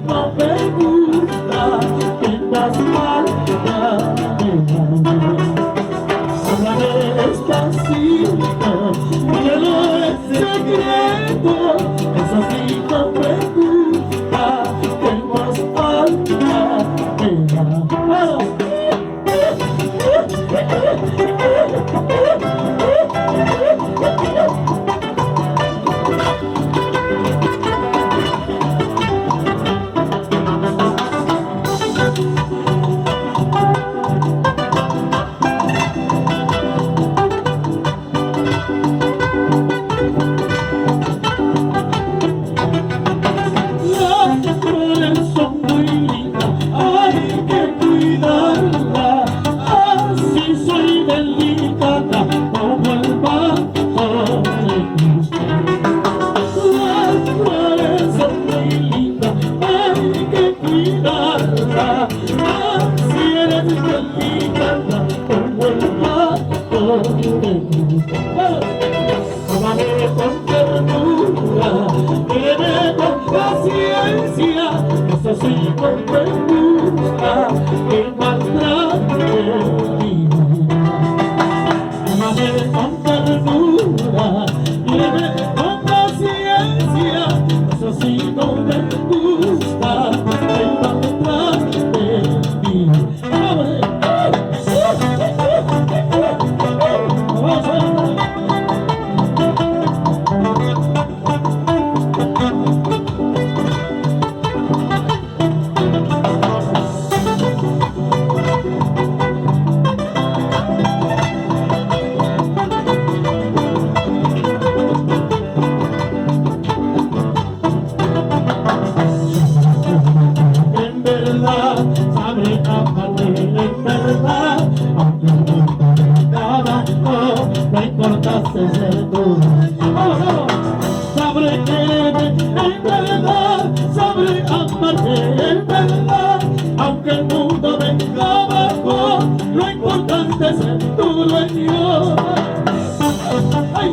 no me gusta que estás mal. Háblame despacito, dímelo en secreto. Eso sí no me gusta que en voz alta son muy lindas, hay que cuidarla. Así soy delicada como el banco de cristal. Las flores son muy lindas, hay que cuidarla. Así eres delicada como el banco de cristal. Tómame con ternura, quiere con paciencia. Eso sí no me gusta que maltrate mi vida. Amame con ternura, quiere con paciencia. Eso sí no me gusta que maltrate mi vida. Sabré amarte en verdad, aunque no trabajo, no importa ser tú. Sabré quererte en verdad, sabré amarte en verdad, aunque el mundo venga abajo, lo importante es ser tu dueño. Ay,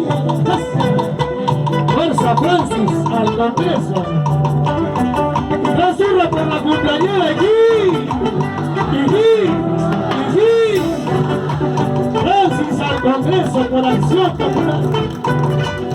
fuerza Francis al Congreso. ¡Gracias por la cumpleañera aquí! ¡Francis al Congreso por Acción Popular!